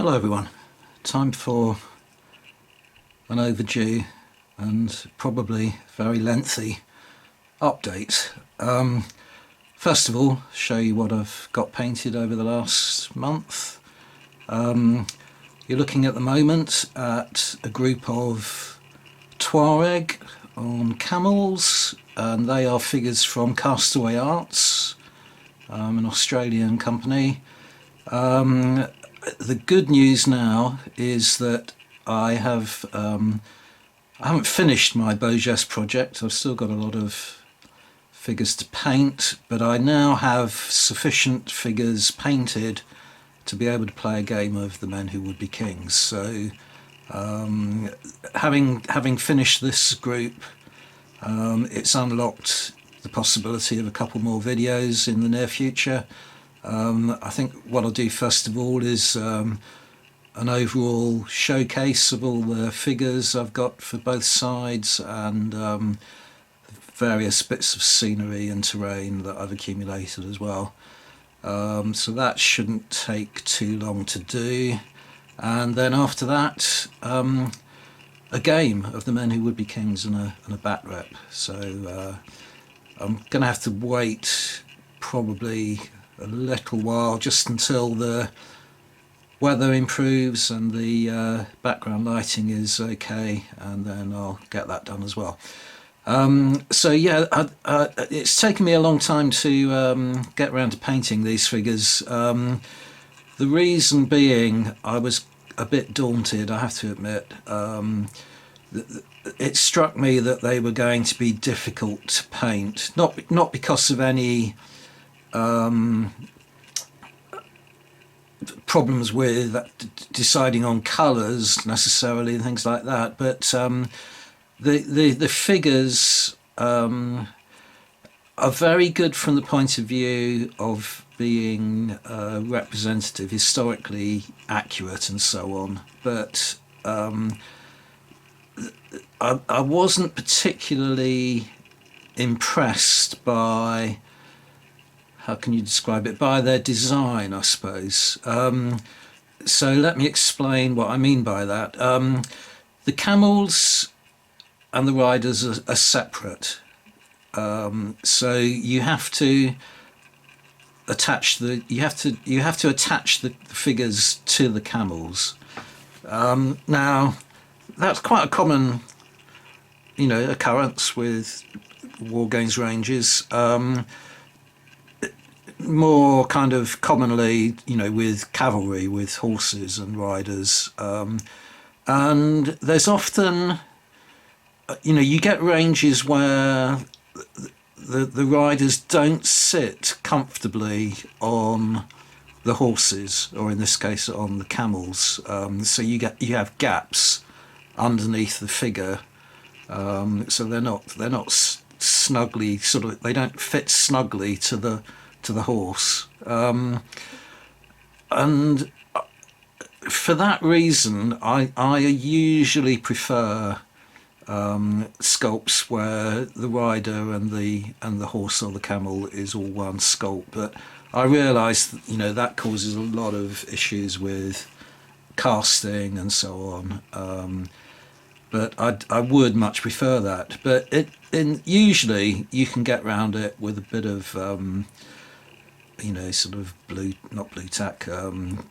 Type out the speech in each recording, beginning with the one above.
Hello everyone, time for an overdue and probably very lengthy update. First of all, show you what I've got painted over the last month. You're looking at the moment at a group of Touareg on camels, and they are figures from Castaway Arts, an Australian company. The good news now is that I haven't finished my Beau Geste project. I've still got a lot of figures to paint, but I now have sufficient figures painted to be able to play a game of The Men Who Would Be Kings. So having finished this group, it's unlocked the possibility of a couple more videos in the near future. I think what I'll do first of all is an overall showcase of all the figures I've got for both sides and various bits of scenery and terrain that I've accumulated as well. So that shouldn't take too long to do. And then after that, a game of The Men Who Would Be Kings and a bat rep. So I'm going to have to wait probably a little while just until the weather improves and the background lighting is okay, and then I'll get that done as well. So yeah, it's taken me a long time to get around to painting these figures. The reason being I was a bit daunted, I have to admit. It struck me that they were going to be difficult to paint, not because of any problems with deciding on colours necessarily and things like that, but the figures are very good from the point of view of being representative, historically accurate and so on, but I wasn't particularly impressed by, how can you describe it, by their design, I suppose. So let me explain what I mean by that. The camels and the riders are separate. So you have to attach the figures to the camels. Now that's quite a common, occurrence with Wargames ranges. More kind of commonly, with cavalry, with horses and riders, and there's often, you get ranges where the riders don't sit comfortably on the horses, or in this case on the camels. So you have gaps underneath the figure, so they're not snugly they don't fit snugly to the horse, and for that reason I usually prefer sculpts where the rider and the horse or the camel is all one sculpt, but I realise that causes a lot of issues with casting and so on, but I would much prefer that, but usually you can get around it with a bit of sort of not blue tack,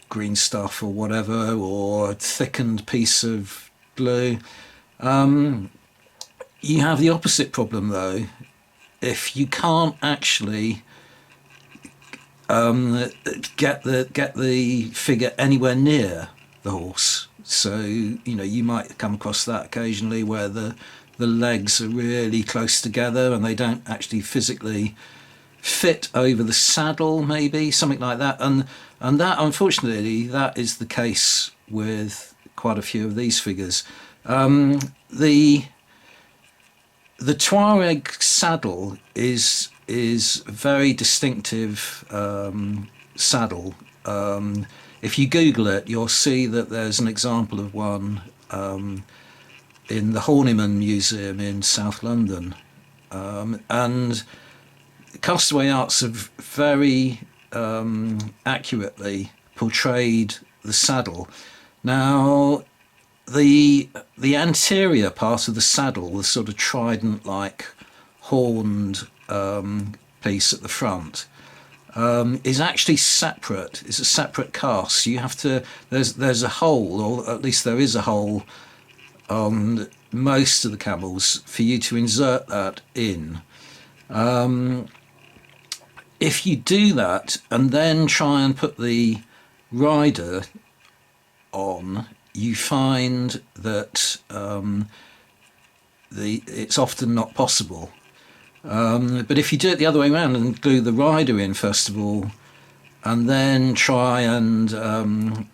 green stuff or whatever, or a thickened piece of glue. You have the opposite problem though, if you can't actually get the figure anywhere near the horse. So you might come across that occasionally where the legs are really close together and they don't actually physically fit over the saddle, maybe something like that, and that, unfortunately, that is the case with quite a few of these figures. The Touareg Saddle is a very distinctive saddle. If you Google it, you'll see that there's an example of one in the Horniman Museum in South London, and Castaway Arts have very accurately portrayed the saddle. Now, the anterior part of the saddle, the sort of trident-like horned piece at the front, is actually separate. It's a separate cast. You have to. There's a hole, or at least there is a hole on most of the camels for you to insert that in. If you do that and then try and put the rider on, you find that it's often not possible. But if you do it the other way around and glue the rider in first of all, and then try and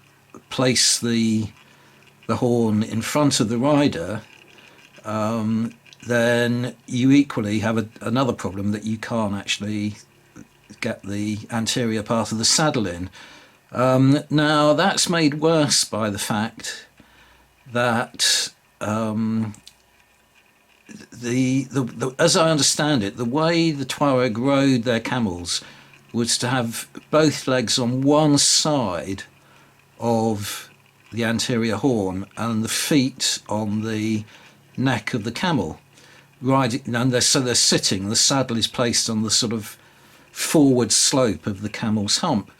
place the horn in front of the rider, then you equally have another problem, that you can't actually get the anterior part of the saddle in. Now that's made worse by the fact that as I understand it, the way the Touareg rode their camels was to have both legs on one side of the anterior horn and the feet on the neck of the camel. So they're sitting. The saddle is placed on the sort of forward slope of the camel's hump.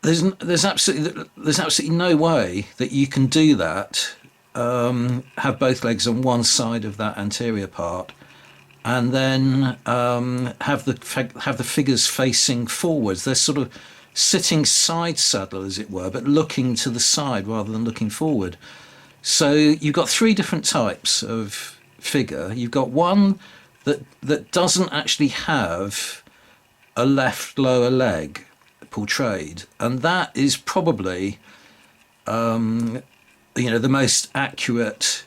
There's absolutely no way that you can do that. Have both legs on one side of that anterior part, and then have the figures facing forwards. They're sort of sitting side saddle, as it were, but looking to the side rather than looking forward. So you've got three different types of figure. You've got one that doesn't actually have a left lower leg portrayed, and that is probably the most accurate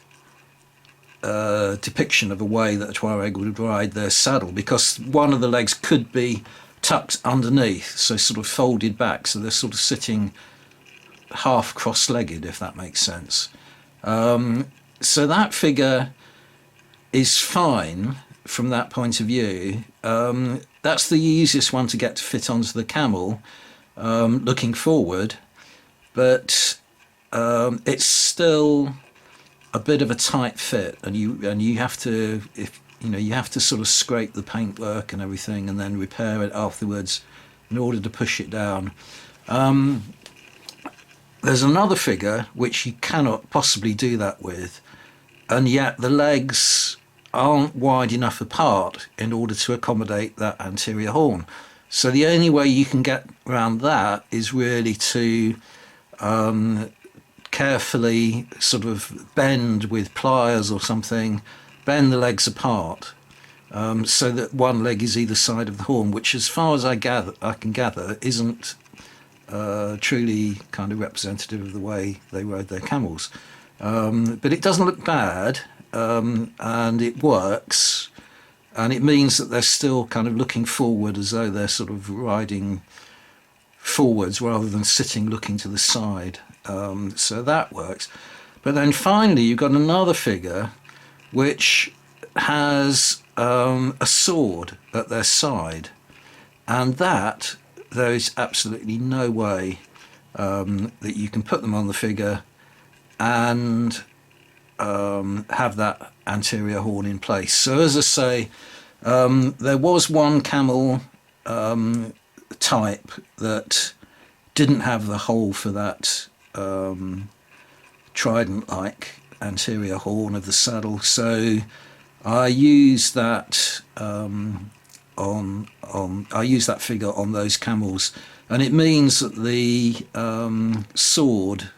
depiction of a way that a Touareg would ride their saddle, because one of the legs could be tucked underneath, so sort of folded back, so they're sort of sitting half cross-legged, if that makes sense. So that figure is fine from that point of view. That's the easiest one to get to fit onto the camel, looking forward, but it's still a bit of a tight fit, and you have to you have to sort of scrape the paintwork and everything, and then repair it afterwards in order to push it down. There's another figure which you cannot possibly do that with, and yet the legs aren't wide enough apart in order to accommodate that anterior horn. So the only way you can get around that is really to carefully sort of bend with pliers or something, bend the legs apart, so that one leg is either side of the horn, which, as far as I can gather, isn't truly kind of representative of the way they rode their camels. But it doesn't look bad, and it works, and it means that they're still kind of looking forward, as though they're sort of riding forwards rather than sitting looking to the side. So that works. But then finally you've got another figure which has a sword at their side, and that there is absolutely no way that you can put them on the figure and have that anterior horn in place. So as I say, there was one camel type that didn't have the hole for that trident-like anterior horn of the saddle, so I used that I use that figure on those camels, and it means that the sword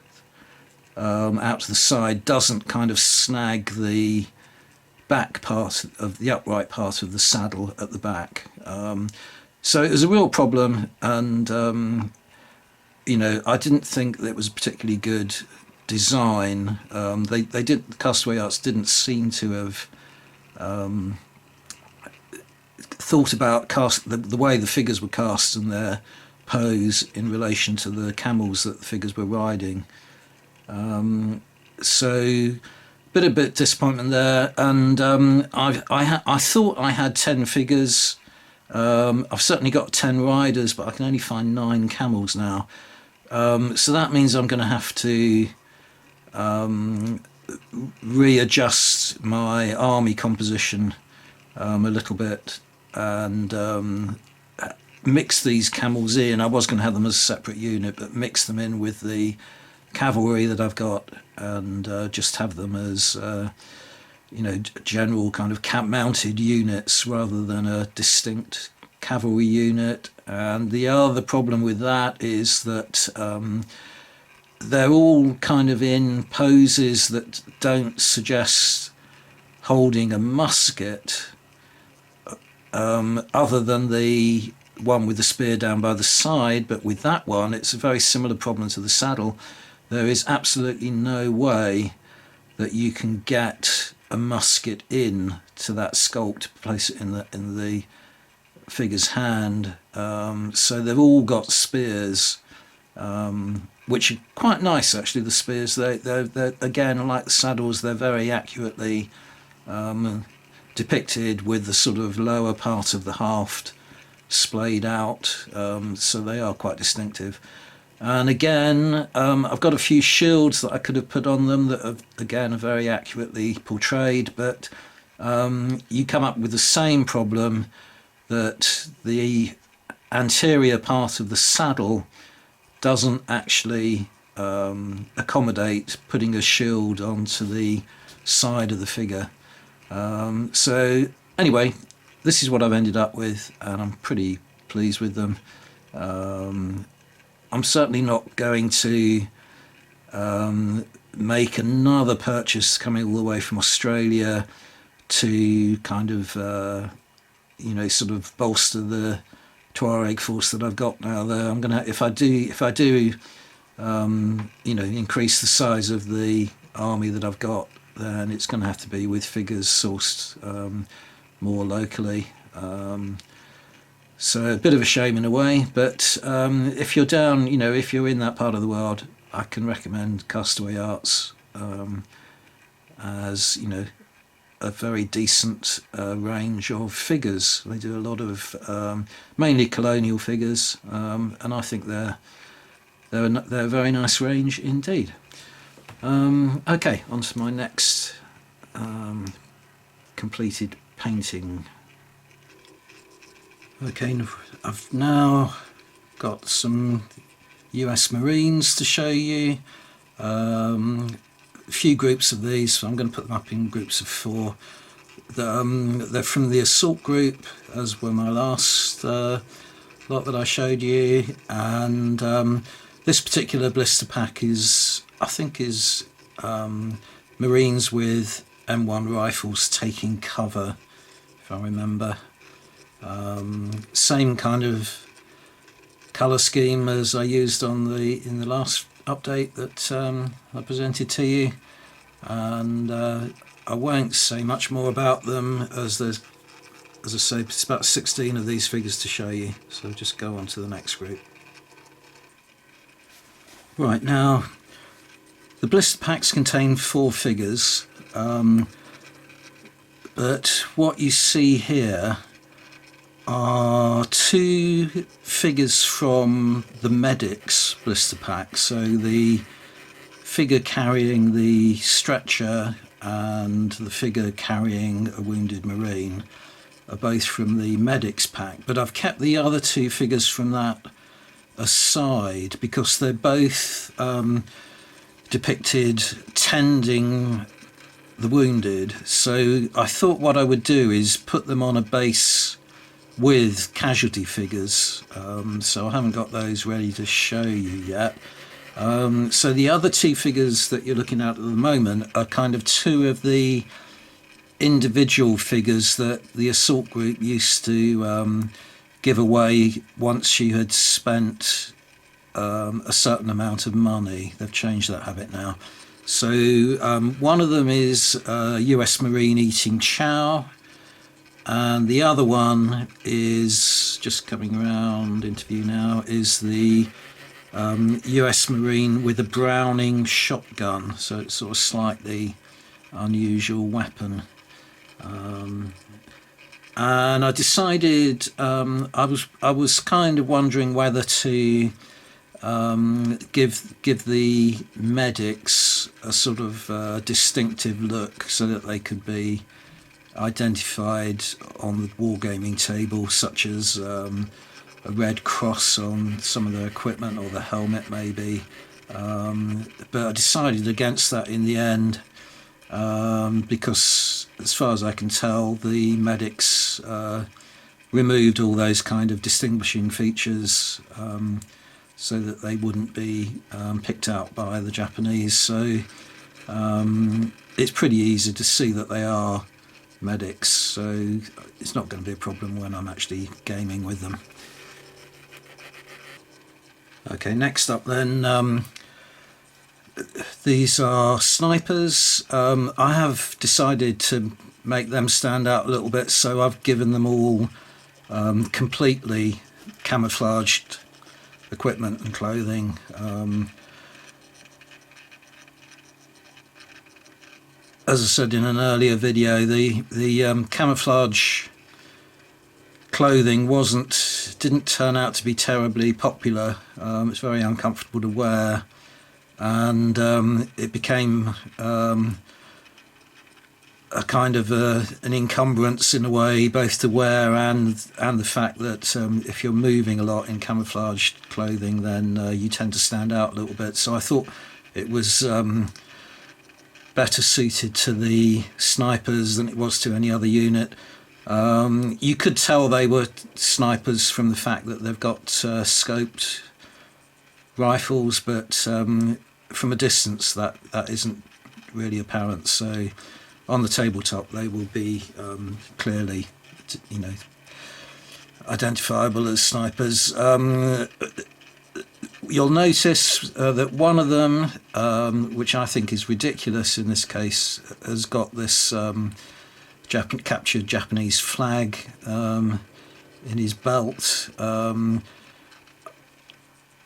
out to the side doesn't kind of snag the back part of the upright part of the saddle at the back. So it was a real problem, and I didn't think that it was a particularly good design. Castaway Arts didn't seem to have thought about the way the figures were cast and their pose in relation to the camels that the figures were riding. So bit of disappointment there, and I thought I had 10 figures, I've certainly got 10 riders, but I can only find 9 camels now. So that means I'm going to have to readjust my army composition a little bit and mix these camels in. I was going to have them as a separate unit, but mix them in with the cavalry that I've got and just have them as general kind of camp mounted units rather than a distinct cavalry unit. And the other problem with that is that they're all kind of in poses that don't suggest holding a musket, other than the one with the spear down by the side. But with that one, it's a very similar problem to the saddle. There is absolutely no way that you can get a musket in to that sculpt to place it in the figure's hand. So they've all got spears, which are quite nice actually. The spears, they're again, like the saddles, they're very accurately depicted with the sort of lower part of the haft splayed out, so they are quite distinctive. And again, I've got a few shields that I could have put on them that are, again, are very accurately portrayed, but you come up with the same problem, that the anterior part of the saddle doesn't actually accommodate putting a shield onto the side of the figure. So anyway, this is what I've ended up with, and I'm pretty pleased with them. I'm certainly not going to make another purchase coming all the way from Australia to kind of sort of bolster the Touareg force that I've got now. There, I'm gonna, if I do increase the size of the army that I've got, then it's going to have to be with figures sourced more locally. So a bit of a shame in a way, but if you're down, if you're in that part of the world, I can recommend Castaway Arts as, a very decent range of figures. They do a lot of mainly colonial figures, and I think they're a very nice range indeed. Okay, on to my next completed painting. Okay, I've now got some US Marines to show you. A few groups of these, so I'm going to put them up in groups of 4. They're from the assault group, as were my last lot that I showed you. And this particular blister pack is, I think, Marines with M1 rifles taking cover, if I remember. Same kind of colour scheme as I used in the last update that I presented to you, and I won't say much more about them, as there's, as I say, it's about 16 of these figures to show you, so just go on to the next group. Right, now the blister packs contain 4 figures, but what you see here are 2 figures from the medics blister pack. So the figure carrying the stretcher and the figure carrying a wounded Marine are both from the medics pack, but I've kept the other 2 figures from that aside because they're both depicted tending the wounded. So I thought what I would do is put them on a base with casualty figures, so I haven't got those ready to show you yet. So the other 2 figures that you're looking at the moment are kind of 2 of the individual figures that the assault group used to give away once you had spent a certain amount of money. They've changed that habit now. So one of them is a US Marine eating chow, and the other one is just coming around into view now, is the US Marine with a Browning shotgun, so it's sort of slightly unusual weapon. and I decided I was kind of wondering whether to give the medics a sort of distinctive look so that they could be identified on the wargaming table, such as a red cross on some of their equipment or the helmet maybe. But I decided against that in the end, because as far as I can tell, the medics removed all those kind of distinguishing features, so that they wouldn't be picked out by the Japanese. So it's pretty easy to see that they are medics, so it's not going to be a problem when I'm actually gaming with them. Okay, next up then, these are snipers. I have decided to make them stand out a little bit, so I've given them all completely camouflaged equipment and clothing. As I said in an earlier video, the camouflage clothing didn't turn out to be terribly popular. It's very uncomfortable to wear, and it became a kind of an encumbrance in a way, both to wear and the fact that if you're moving a lot in camouflaged clothing, then you tend to stand out a little bit. So I thought it was better suited to the snipers than it was to any other unit. You could tell they were snipers from the fact that they've got scoped rifles, but from a distance that isn't really apparent. So on the tabletop they will be clearly, identifiable as snipers. You'll notice that one of them, which I think is ridiculous in this case, has got this captured Japanese flag in his belt.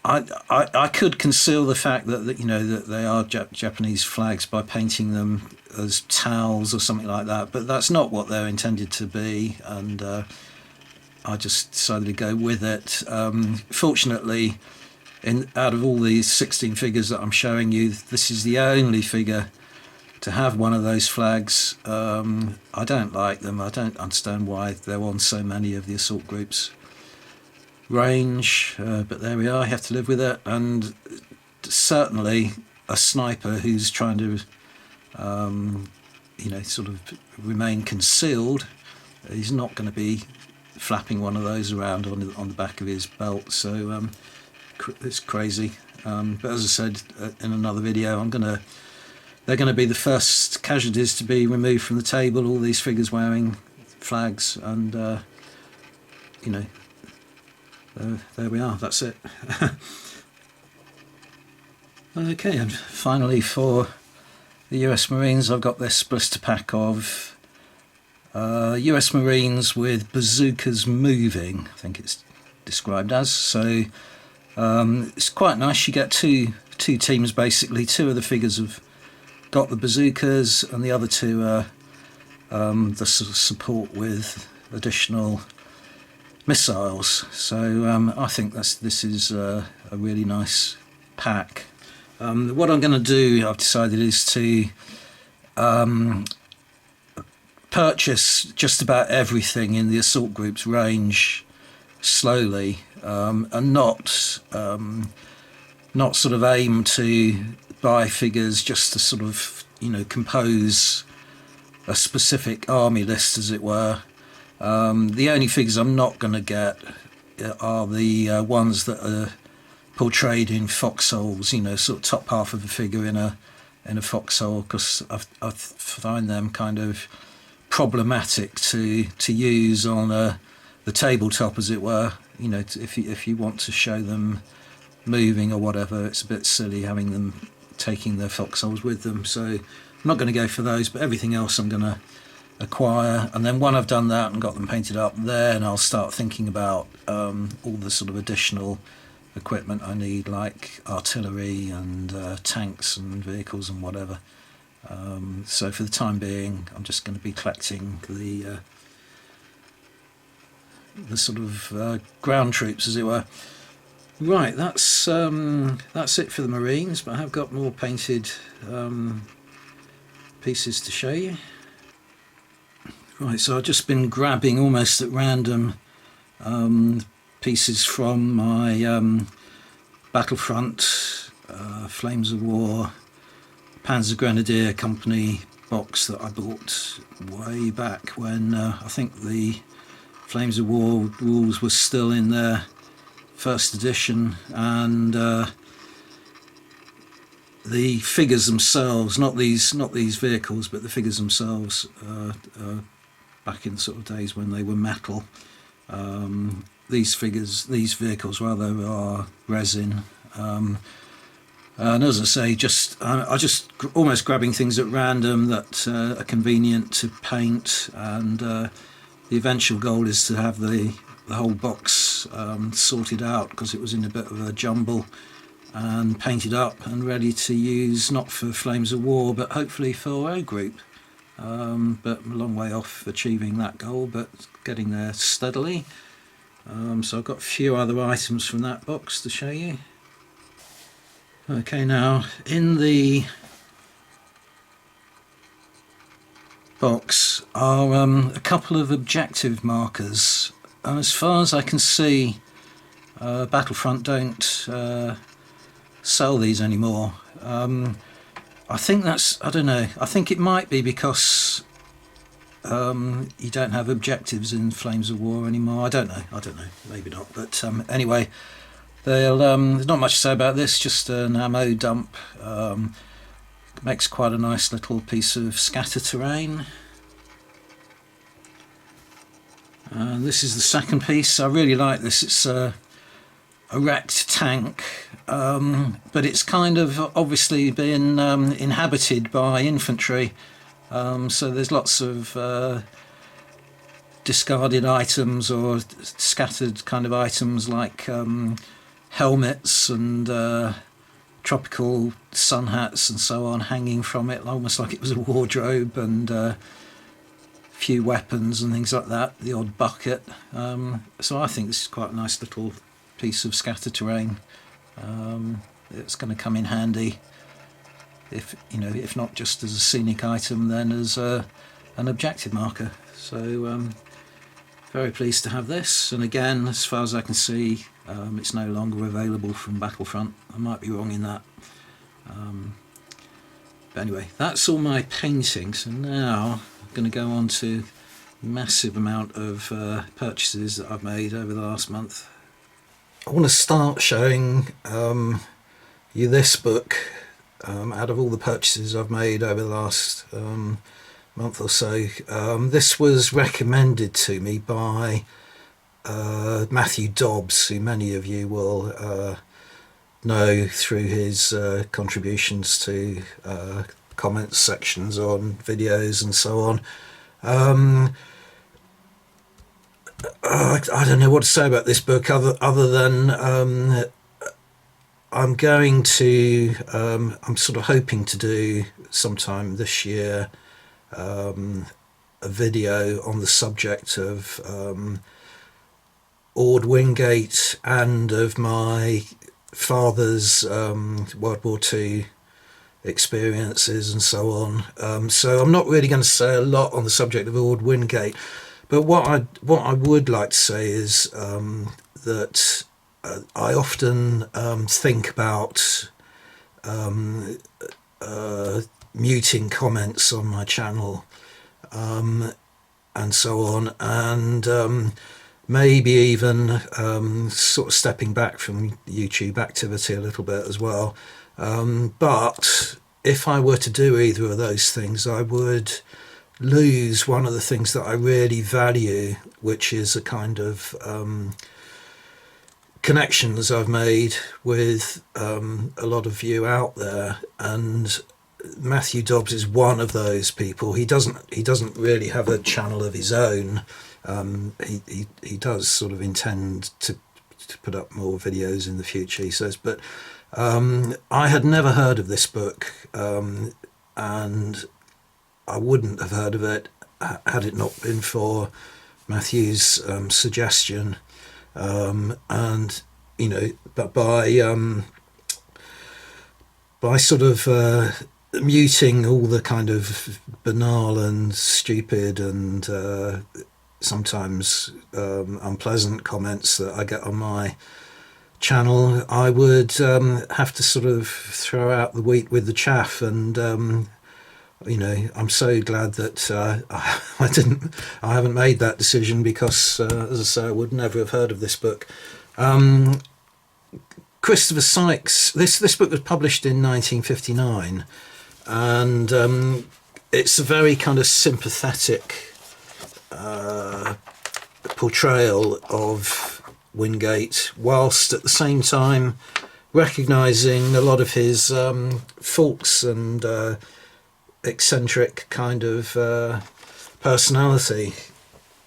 I could conceal the fact that that they are Japanese flags by painting them as towels or something like that, but that's not what they're intended to be, and I just decided to go with it. Fortunately, out of all these 16 figures that I'm showing you, this is the only figure to have one of those flags. I don't like them. I don't understand why they're on so many of the assault groups. Range, but there we are, I have to live with it. And certainly a sniper who's trying to sort of remain concealed, he's not going to be flapping one of those around on the back of his belt. So it's crazy. But as I said in another video, they're going to be the first casualties to be removed from the table, all these figures wearing flags, and there we are, that's it. Okay, and finally for the US Marines, I've got this blister pack of US Marines with bazookas moving, I think it's described as. So it's quite nice. You get two teams basically. Two of the figures have got the bazookas, and the other two are the sort of support with additional missiles. So I think this is a really nice pack. What I'm going to do, I've decided, is to purchase just about everything in the assault group's range slowly, and not sort of aim to buy figures just to sort of compose a specific army list, as it were. The only figures I'm not going to get are the ones that are portrayed in foxholes, sort of top half of a figure in a foxhole, because I find them kind of problematic to use on the tabletop, as it were. If you want to show them moving or whatever, it's a bit silly having them taking their foxholes with them. So I'm not going to go for those, but everything else I'm going to acquire. And then when I've done that and got them painted up, then I'll start thinking about all the sort of additional equipment I need, like artillery and tanks and vehicles and whatever. So for the time being, I'm just going to be collecting sort of ground troops, as it were. Right, that's it for the Marines, but I have got more painted pieces to show you. Right, so I've just been grabbing almost at random pieces from my Battlefront, Flames of War, Panzer Grenadier Company box that I bought way back when I think the Flames of War rules were still in their first edition, and the figures themselves, not these vehicles, but the figures themselves, back in the sort of days when they were metal. These vehicles rather, are resin. And as I say, I just almost grabbing things at random that are convenient to paint, and the eventual goal is to have the whole box sorted out, because it was in a bit of a jumble, and painted up and ready to use, not for Flames of War, but hopefully for our group. But I'm a long way off achieving that goal, but getting there steadily. So I've got a few other items from that box to show you. Okay, now in the box are a couple of objective markers. As far as I can see, Battlefront don't sell these anymore. I think that's, I don't know, I think it might be because you don't have objectives in Flames of War anymore. I don't know, maybe not, but anyway, there's not much to say about this, just an ammo dump. Makes quite a nice little piece of scatter terrain. This is the second piece. I really like this. It's a wrecked tank, but it's kind of obviously been inhabited by infantry, so there's lots of discarded items or scattered kind of items, like helmets and tropical sun hats and so on hanging from it, almost like it was a wardrobe, and few weapons and things like that, the odd bucket. So I think this is quite a nice little piece of scatter terrain. It's going to come in handy, if not just as a scenic item, then as an objective marker. So very pleased to have this, and again, as far as I can see, it's no longer available from Battlefront. I might be wrong in that. But anyway, that's all my painting. So now I'm going to go on to a massive amount of purchases that I've made over the last month. I want to start showing you this book. Out of all the purchases I've made over the last month or so, this was recommended to me by Matthew Dobbs, who many of you will know through his contributions to comments sections on videos and so on. I don't know what to say about this book other than I'm going to I'm sort of hoping to do sometime this year a video on the subject of Ord Wingate and of my father's World War II experiences and so on. So I'm not really going to say a lot on the subject of Ord Wingate, but what I would like to say is that I often think about muting comments on my channel and so on, and maybe even sort of stepping back from YouTube activity a little bit as well. But if I were to do either of those things, I would lose one of the things that I really value, which is a kind of connections I've made with a lot of you out there, and Matthew Dobbs is one of those people. He doesn't really have a channel of his own. He does sort of intend to put up more videos in the future, he says, but I had never heard of this book, and I wouldn't have heard of it had it not been for Matthew's suggestion, and but by sort of muting all the kind of banal and stupid and sometimes unpleasant comments that I get on my channel, I would have to sort of throw out the wheat with the chaff, and I'm so glad that I haven't made that decision, because as I say, I would never have heard of this book. Christopher Sykes, this book was published in 1959, and it's a very kind of sympathetic portrayal of Wingate, whilst at the same time recognising a lot of his faults and eccentric kind of personality.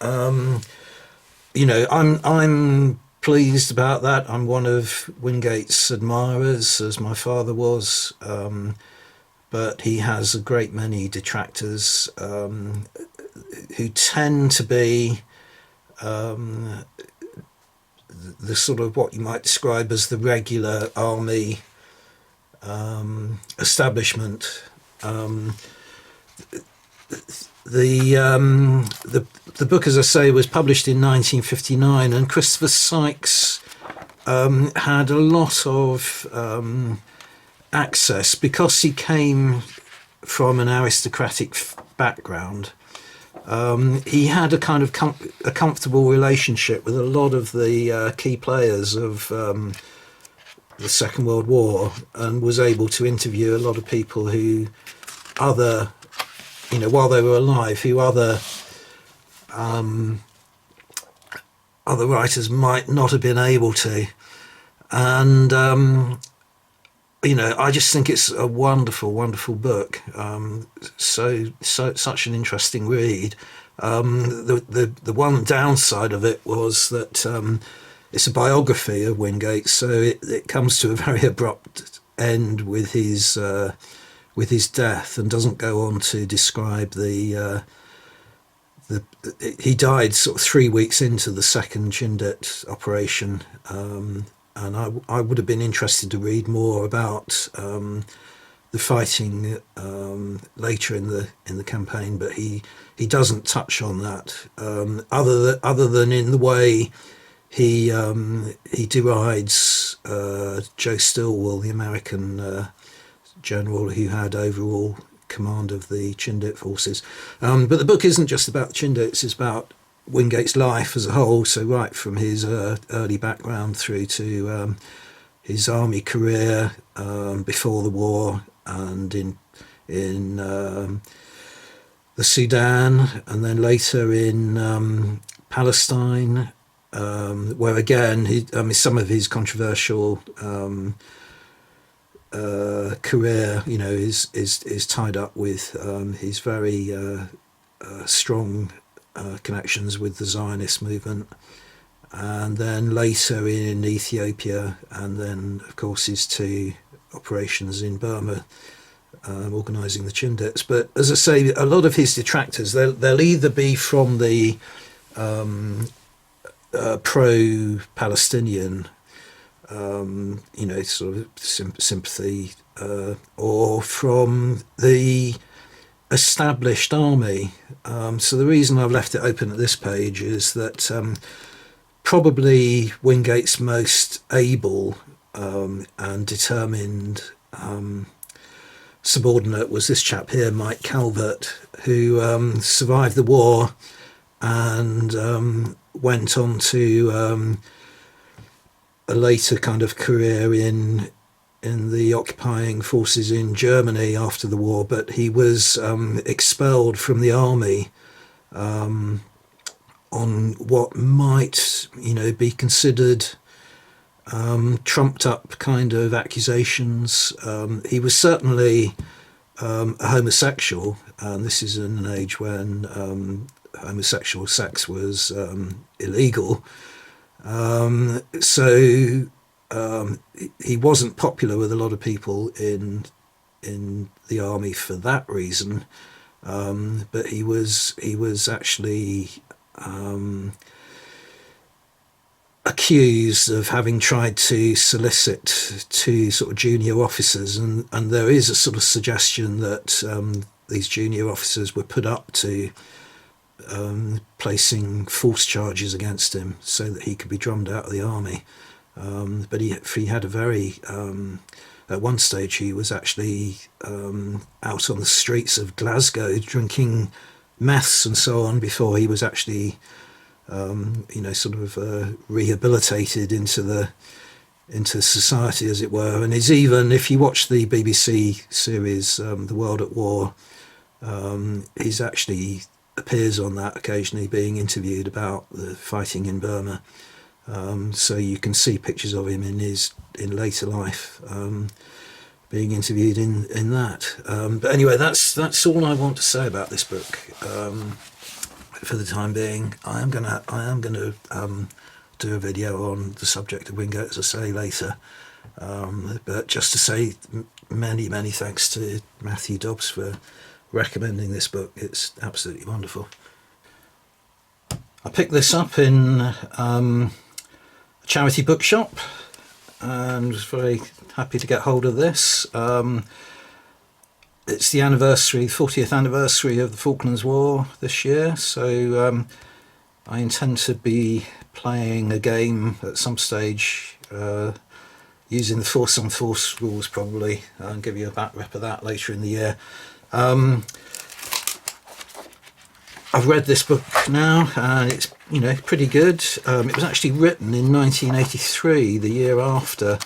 I'm pleased about that. I'm one of Wingate's admirers, as my father was, but he has a great many detractors who tend to be the sort of what you might describe as the regular army establishment. The book, as I say, was published in 1959, and Christopher Sykes had a lot of access, because he came from an aristocratic background. He had a kind of a comfortable relationship with a lot of the key players of the Second World War, and was able to interview a lot of people who while they were alive, who other writers might not have been able to. And I just think it's a wonderful, wonderful book. Such an interesting read. The one downside of it was that it's a biography of Wingate, so it comes to a very abrupt end with his death, and doesn't go on to describe he died sort of 3 weeks into the second Chindit operation, and I would have been interested to read more about the fighting later in the campaign, but he doesn't touch on that, other than in the way he derides Joe Stilwell, the American general who had overall command of the Chindit forces. But the book isn't just about the Chindits, it's about Wingate's life as a whole, so right from his early background through to his army career before the war, and in the Sudan, and then later in Palestine, where again some of his controversial career is tied up with his very strong connections with the Zionist movement, and then later in Ethiopia, and then of course his two operations in Burma, organising the Chindits. But as I say, a lot of his detractors, they'll either be from the pro-Palestinian sort of sympathy, or from the established army. So the reason I've left it open at this page is that probably Wingate's most able and determined subordinate was this chap here, Mike Calvert, who survived the war and went on to a later kind of career in the occupying forces in Germany after the war, but he was expelled from the army on what might be considered trumped up kind of accusations. He was certainly a homosexual, and this is in an age when homosexual sex was illegal. So he wasn't popular with a lot of people in the army for that reason, but he was actually accused of having tried to solicit two sort of junior officers, and there is a sort of suggestion that these junior officers were put up to placing false charges against him so that he could be drummed out of the army. But he had a very at one stage he was actually out on the streets of Glasgow drinking meths and so on before he was actually sort of rehabilitated into society, as it were. And is even, if you watch the BBC series The World at War, he's actually appears on that occasionally, being interviewed about the fighting in Burma. So you can see pictures of him in later life being interviewed in that. But anyway, that's all I want to say about this book. For the time being, I am gonna do a video on the subject of Wingate, as I say, later. But just to say many thanks to Matthew Dobbs for recommending this book. It's absolutely wonderful. I picked this up in a charity bookshop and was very happy to get hold of this. It's the 40th anniversary of the Falklands War this year, so I intend to be playing a game at some stage using the force on force rules, probably, and give you a back rep of that later in the year. I've read this book now, and it's pretty good. It was actually written in 1983, the year after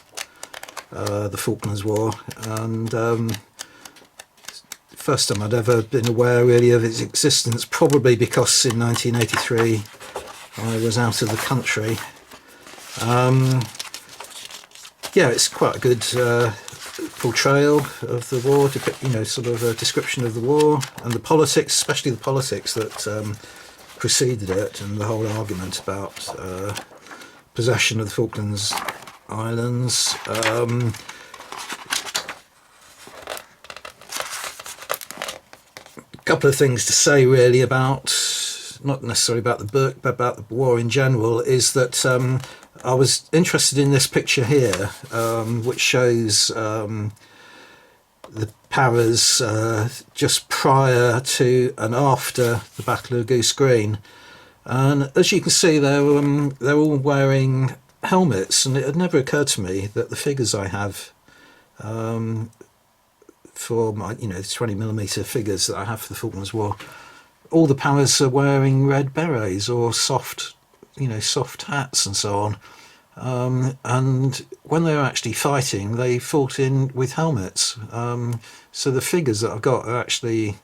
the Falklands War, and first time I'd ever been aware really of its existence, probably because in 1983 I was out of the country. Yeah, it's quite a good portrayal of the war, sort of a description of the war and the politics, especially the politics that preceded it, and the whole argument about possession of the Falklands Islands. Couple of things to say really about, not necessarily about the book, but about the war in general, is that I was interested in this picture here, which shows the Paras just prior to and after the Battle of Goose Green, and as you can see, they're all wearing helmets, and it had never occurred to me that the figures I have for my 20mm figures that I have for the Falklands War, all the Paras are wearing red berets or soft hats and so on, and when they were actually fighting, they fought in with helmets. So the figures that I've got are actually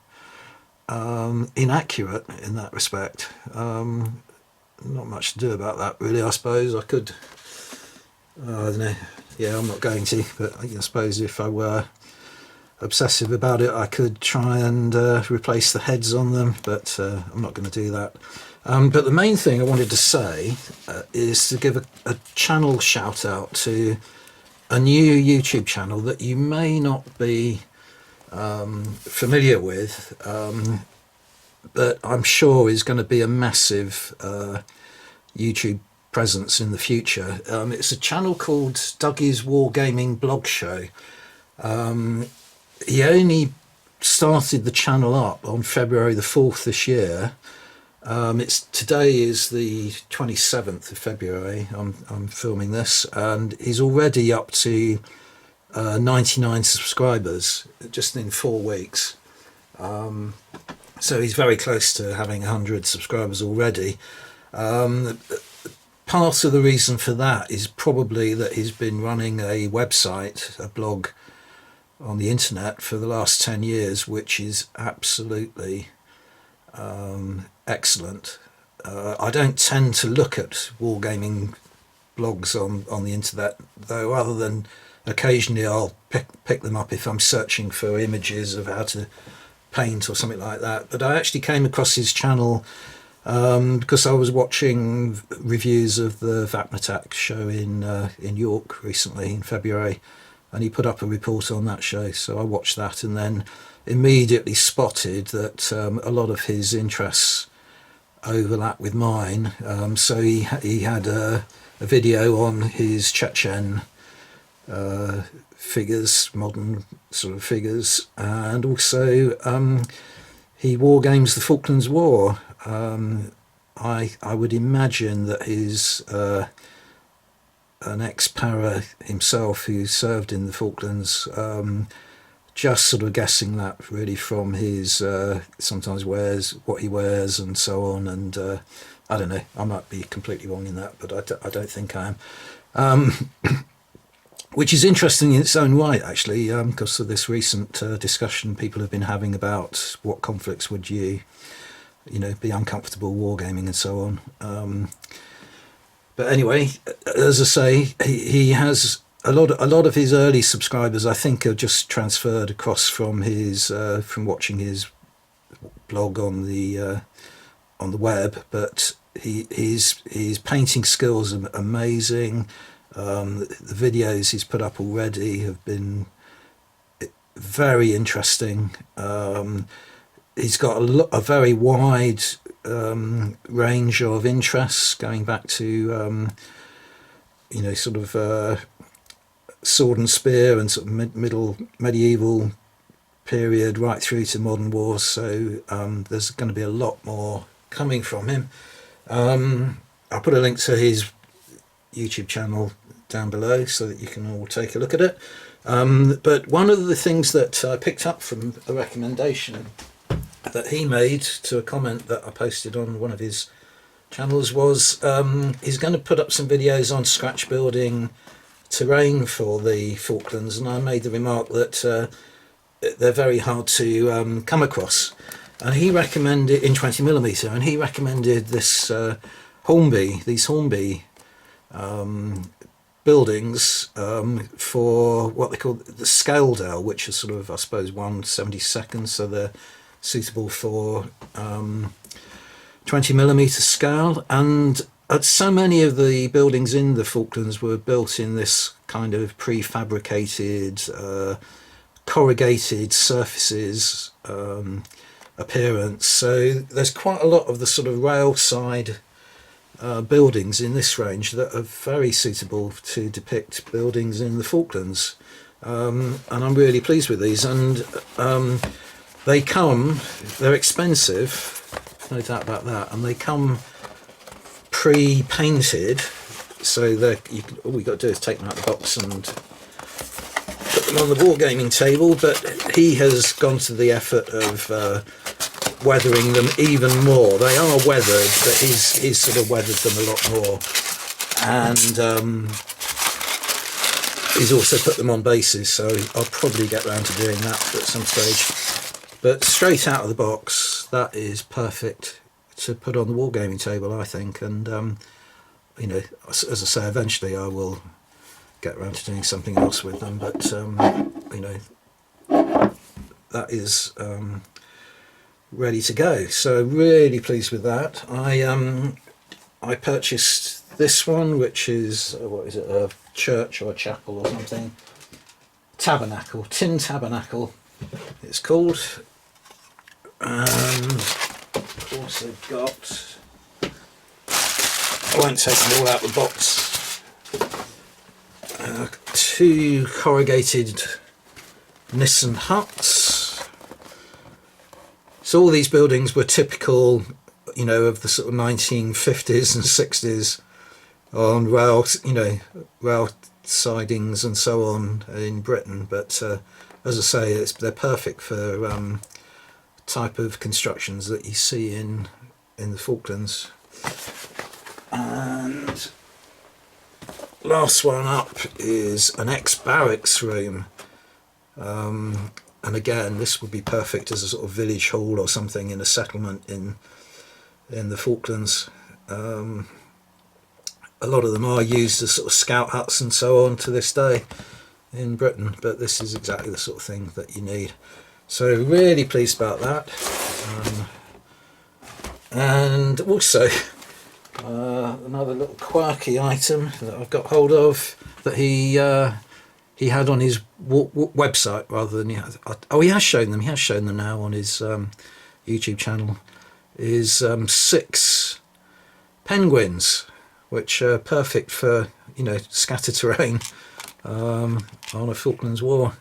inaccurate in that respect. Not much to do about that really. I suppose I could, I don't know, yeah, I'm not going to, but I suppose if I were obsessive about it, I could try and replace the heads on them, but I'm not going to do that. But the main thing I wanted to say is to give a channel shout out to a new YouTube channel that you may not be familiar with, but I'm sure is going to be a massive YouTube presence in the future. It's a channel called Dougie's Wargaming Blog Show. He only started the channel up on February the 4th this year. Today is the 27th of February. I'm filming this, and he's already up to 99 subscribers just in 4 weeks. So he's very close to having 100 subscribers already. Part of the reason for that is probably that he's been running a website, a blog on the internet for the last 10 years, which is absolutely excellent. I don't tend to look at wargaming blogs on the internet, though, other than occasionally I'll pick them up if I'm searching for images of how to paint or something like that. But I actually came across his channel because I was watching reviews of the Vapnatak show in York recently in February, and he put up a report on that show, so I watched that and then immediately spotted that a lot of his interests overlap with mine. So he had a video on his Chechen figures, modern sort of figures, and also he war games the Falklands War. I would imagine that he's an ex-para himself who served in the Falklands. Just sort of guessing that really from his sometimes wears, what he wears and so on, and I don't know, I might be completely wrong in that, but I don't think I am. Which is interesting in its own right, actually, because of this recent discussion people have been having about what conflicts would you know, be uncomfortable wargaming and so on. But anyway, as I say, he has a lot of his early subscribers, I think, are just transferred across from his from watching his blog on the web. But his painting skills are amazing. The videos he's put up already have been very interesting. He's got a very wide range of interests, going back to you know, sort of sword and spear and sort of medieval period right through to modern wars. So there's going to be a lot more coming from him. I'll put a link to his YouTube channel down below so that you can all take a look at it. But one of the things that I picked up from a recommendation that he made to a comment that I posted on one of his channels was he's going to put up some videos on scratch building terrain for the Falklands, and I made the remark that they're very hard to come across, and he recommended in 20mm, and he recommended this these Hornby buildings for what they call the scale dell, which is sort of, I suppose, 1/72, so they're suitable for 20mm scale. And so many of the buildings in the Falklands were built in this kind of prefabricated, corrugated surfaces appearance. So there's quite a lot of the sort of rail side buildings in this range that are very suitable to depict buildings in the Falklands, and I'm really pleased with these. And they're expensive, no doubt about that, and they come pre-painted, so all we got to do is take them out of the box and put them on the wargaming table. But he has gone to the effort of weathering them even more. They are weathered, but he's sort of weathered them a lot more, and he's also put them on bases, so I'll probably get round to doing that at some stage. But straight out of the box, that is perfect to put on the wargaming table, I think. And you know, as I say, eventually I will get around to doing something else with them, but you know, that is ready to go. So really pleased with that. I purchased this one, which is what is it, a church or a chapel or something, tabernacle, tin tabernacle it's called. Also got, I won't take them all out of the box, 2 corrugated Nissan huts. So all these buildings were typical, you know, of the sort of 1950s and 60s on rail, you know, rail sidings and so on in Britain. But as I say, they're perfect for type of constructions that you see in the Falklands. And last one up is an ex-barracks room, and again this would be perfect as a sort of village hall or something in a settlement in the Falklands. A lot of them are used as sort of scout huts and so on to this day in Britain, but this is exactly the sort of thing that you need. So really pleased about that. And also another little quirky item that I've got hold of that he had on his website rather than he has shown them now on his YouTube channel. is 6 penguins, which are perfect for, you know, scatter terrain on a Falklands War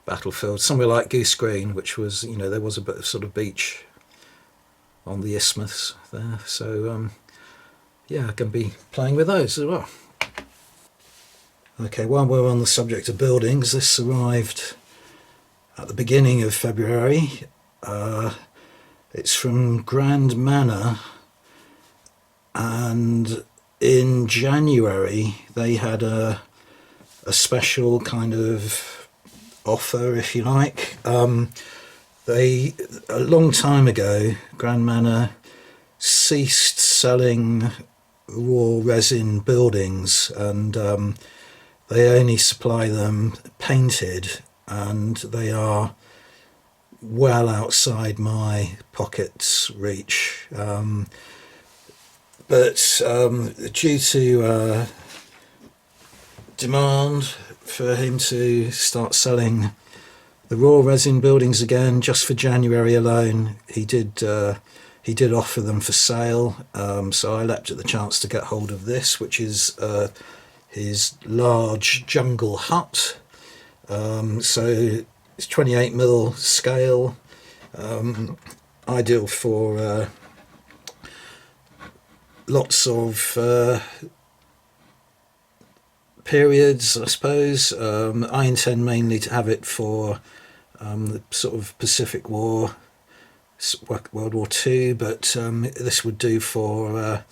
battlefield, somewhere like Goose Green, which was, you know, there was a bit of sort of beach on the isthmus there. So yeah, I'm going to be playing with those as well. Okay, while we're on the subject of buildings, this arrived at the beginning of February. It's from Grand Manor, and in January they had a special kind of offer, if you like. They, a long time ago, Grand Manor ceased selling raw resin buildings, and they only supply them painted, and they are well outside my pocket's reach. But due to demand for him to start selling the raw resin buildings again, just for January alone, he did offer them for sale. So I leapt at the chance to get hold of this, which is his large jungle hut. So it's 28mm scale, ideal for lots of periods, I suppose. I intend mainly to have it for the sort of Pacific War, World War II, but this would do for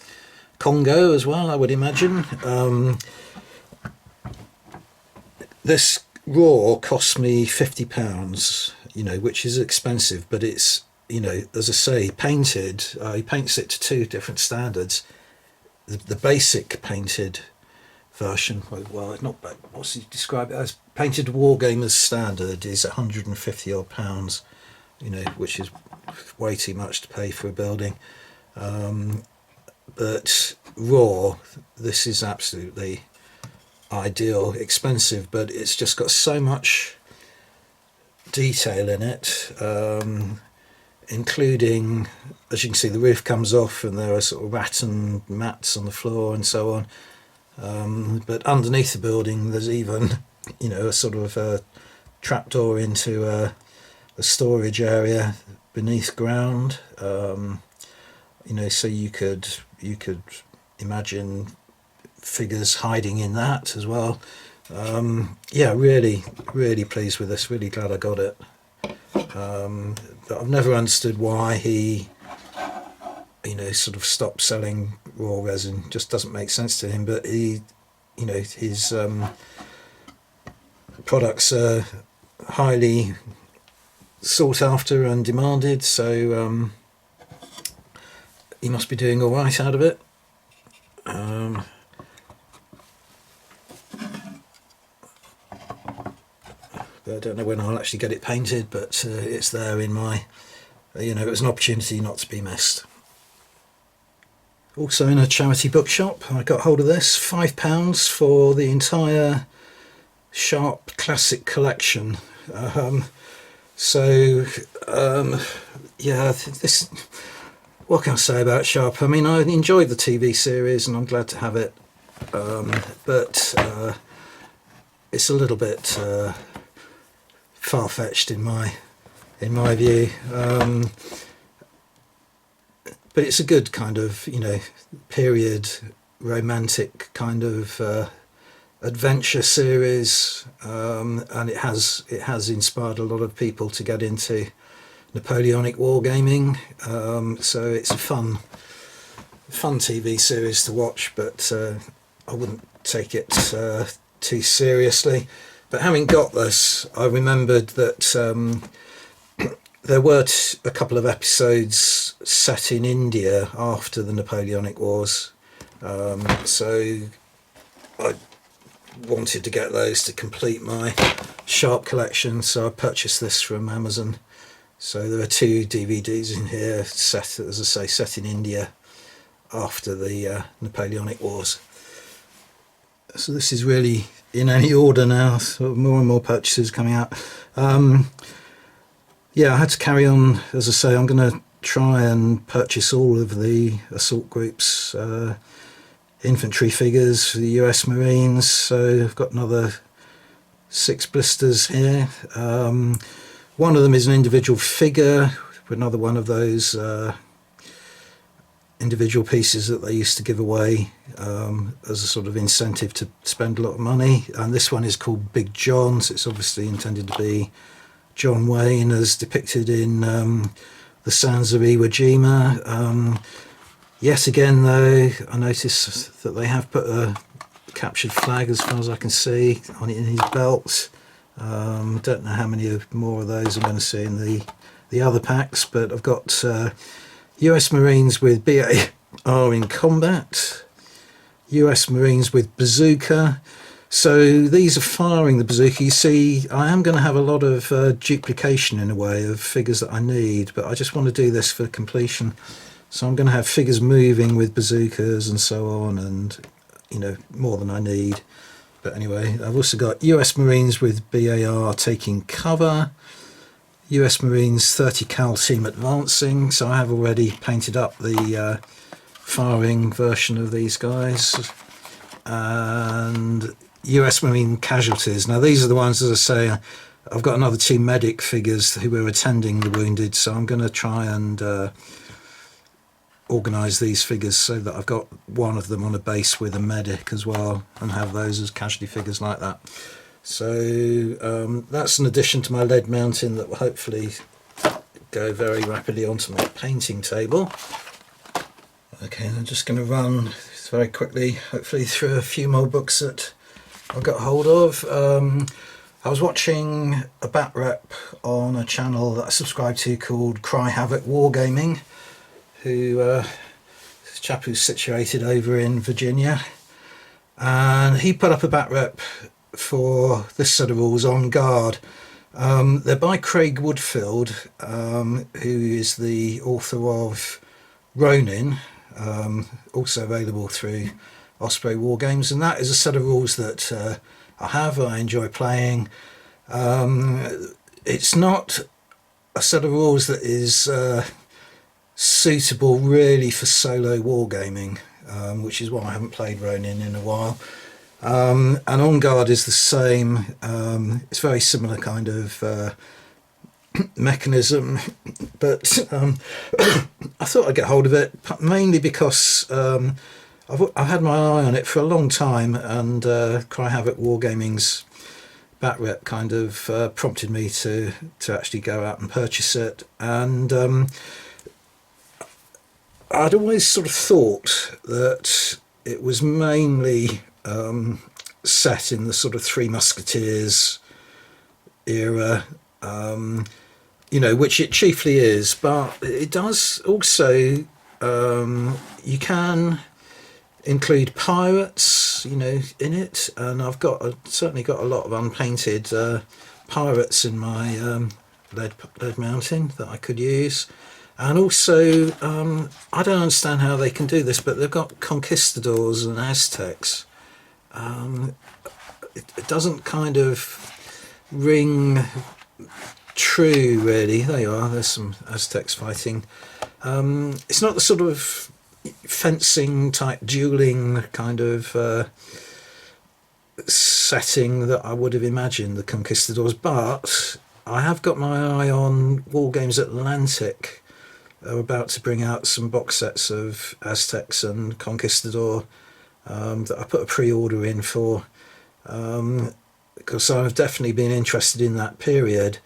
Congo as well, I would imagine. This raw cost me £50, you know, which is expensive, but it's, you know, as I say, painted. He paints it to 2 different standards. The basic painted version, well, not, what's he describe it as? Painted Wargamers standard is £150 odd, you know, which is way too much to pay for a building. But raw, this is absolutely ideal. Expensive, but it's just got so much detail in it, including, as you can see, the roof comes off and there are sort of rattan mats on the floor and so on. But underneath the building there's even, you know, a sort of a trapdoor into a storage area beneath ground. You know, so you could imagine figures hiding in that as well. Yeah, really pleased with this, really glad I got it. But I've never understood why he, you know, sort of stopped selling raw resin. Just doesn't make sense to him. But he, you know, his products are highly sought after and demanded, so he must be doing all right out of it. I don't know when I'll actually get it painted, but it's there in my, you know, it was an opportunity not to be missed. Also in a charity bookshop, I got hold of this, £5 for the entire Sharp Classic collection. Yeah, this, what can I say about Sharp? I mean, I enjoyed the TV series and I'm glad to have it, but it's a little bit far-fetched in my view. But it's a good kind of, you know, period romantic kind of adventure series, and it has inspired a lot of people to get into Napoleonic wargaming. So it's a fun TV series to watch, but I wouldn't take it too seriously. But having got this, I remembered that there were a couple of episodes set in India after the Napoleonic Wars, so I wanted to get those to complete my Sharp collection, so I purchased this from Amazon. So there are 2 DVDs in here set, as I say, set in India after the Napoleonic Wars. So this is really in any order now, so more and more purchases coming out. yeah, I had to carry on. As I say, I'm going to try and purchase all of the assault groups, infantry figures for the US Marines. So I've got another 6 blisters here. One of them is an individual figure, another one of those individual pieces that they used to give away as a sort of incentive to spend a lot of money. And this one is called Big John, so it's obviously intended to be John Wayne as depicted in the Sands of Iwo Jima. Yet again, though, I notice that they have put a captured flag, as far as I can see, on it in his belt. Don't know how many more of those I'm going to see in the other packs, but I've got US Marines with BAR in combat, US Marines with Bazooka. So these are firing the Bazooka. You see, I am going to have a lot of duplication in a way of figures that I need, but I just want to do this for completion. So I'm going to have figures moving with bazookas and so on, and you know, more than I need. But anyway, I've also got US Marines with BAR taking cover, US Marines 30 cal team advancing. So I have already painted up the firing version of these guys. And US Marine casualties. Now these are the ones, as I say, I've got another 2 medic figures who were attending the wounded, so I'm going to try and organise these figures so that I've got one of them on a base with a medic as well, and have those as casualty figures like that. So that's an addition to my lead mounting that will hopefully go very rapidly onto my painting table. Okay, I'm just going to run very quickly, hopefully, through a few more books that I've got hold of. I was watching a bat rep on a channel that I subscribe to called Cry Havoc Wargaming, who this chap who's situated over in Virginia, and he put up a bat rep for this set of rules on guard. They're by Craig Woodfield, who is the author of Ronin, also available through Osprey Wargames, and that is a set of rules that I enjoy playing. It's not a set of rules that is suitable really for solo wargaming, which is why I haven't played Ronin in a while. And On Guard is the same. It's very similar kind of mechanism, but I thought I'd get hold of it, mainly because I've had my eye on it for a long time, and Cry Havoc Wargaming's bat rep kind of prompted me to actually go out and purchase it. And I'd always sort of thought that it was mainly set in the sort of Three Musketeers era, you know, which it chiefly is, but it does also, you can include pirates, you know, in it, and I've certainly got a lot of unpainted pirates in my lead mounting that I could use. And also, I don't understand how they can do this, but they've got conquistadors and Aztecs. It doesn't kind of ring true, really. There you are, there's some Aztecs fighting. It's not the sort of fencing type dueling kind of setting that I would have imagined the conquistadors, but I have got my eye on Wargames Atlantic. They're about to bring out some box sets of Aztecs and Conquistador that I put a pre-order in for, because I've definitely been interested in that period.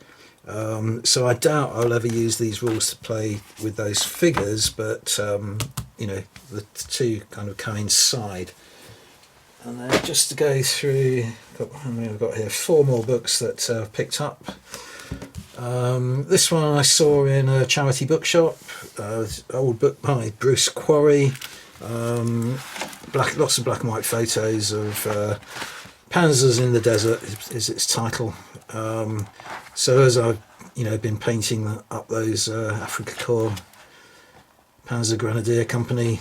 So I doubt I'll ever use these rules to play with those figures, but you know, the two kind of coincide. And then just to go through, how many I've got here? 4 more books that I've picked up. This one I saw in a charity bookshop, old book by Bruce Quarry, lots of black and white photos of Panzers in the Desert is its title. So as I've been painting up those Afrika Korps Panzer Grenadier Company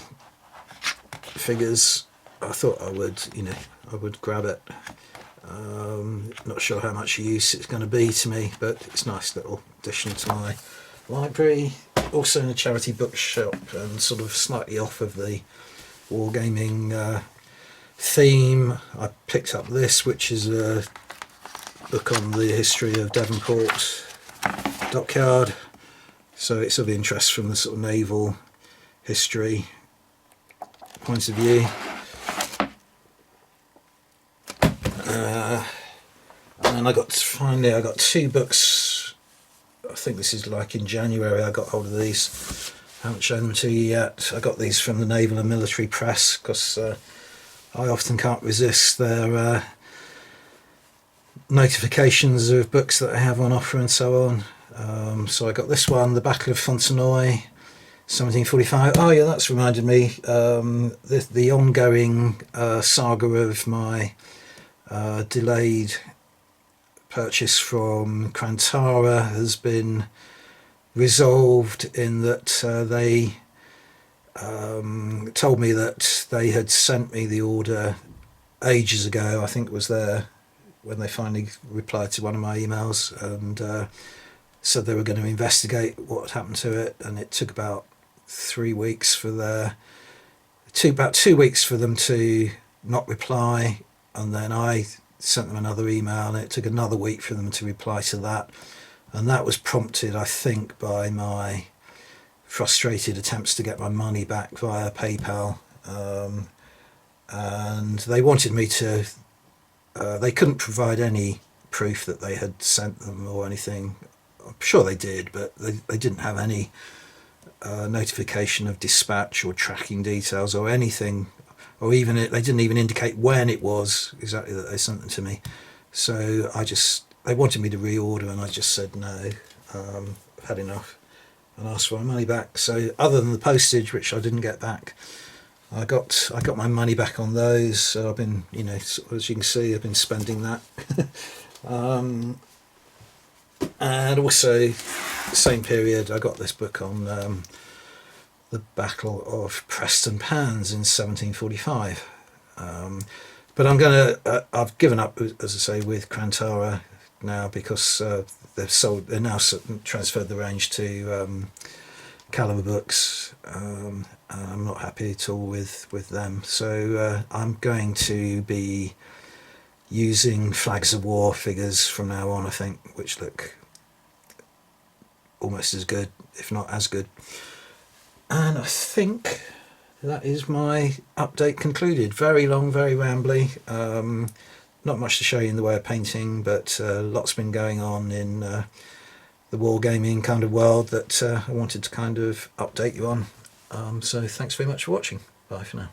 figures, I thought I would grab it. Not sure how much use it's going to be to me, but it's a nice little addition to my library. Also in a charity bookshop, and sort of slightly off of the wargaming theme, I picked up this, which is a book on the history of Devonport dockyard. So it's of interest from the sort of naval history point of view. And I got two books. I think this is like in January I got hold of these. I haven't shown them to you yet. I got these from the Naval and Military Press because I often can't resist their notifications of books that I have on offer and so on. So I got this one, The Battle of Fontenoy, 1745. Oh yeah, that's reminded me. The ongoing saga of my delayed purchase from Krantara has been resolved in that they told me that they had sent me the order ages ago. I think it was there when they finally replied to one of my emails and said they were going to investigate what had happened to it, and it took about 3 weeks for about 2 weeks for them to not reply, and then I sent them another email and it took another week for them to reply to that, and that was prompted, I think, by my frustrated attempts to get my money back via PayPal, and they wanted me to they couldn't provide any proof that they had sent them or anything. I'm sure they did, but they didn't have any notification of dispatch or tracking details or anything, or even they didn't even indicate when it was exactly that they sent them to me. So they wanted me to reorder, and I just said no, I've had enough, and asked for my money back. So other than the postage, which I didn't get back, I got my money back on those. So I've been, as you can see, I've been spending that. And also, same period, I got this book on the Battle of Preston Pans in 1745. But I've given up, as I say, with Krantara now, because they're now transferred the range to Caliber Books. I'm not happy at all with them. So I'm going to be using Flags of War figures from now on, I think, which look almost as good, if not as good. And I think that is my update concluded. Very long, very rambly. Not much to show you in the way of painting, but lots been going on in the wargaming kind of world that I wanted to kind of update you on. So thanks very much for watching. Bye for now.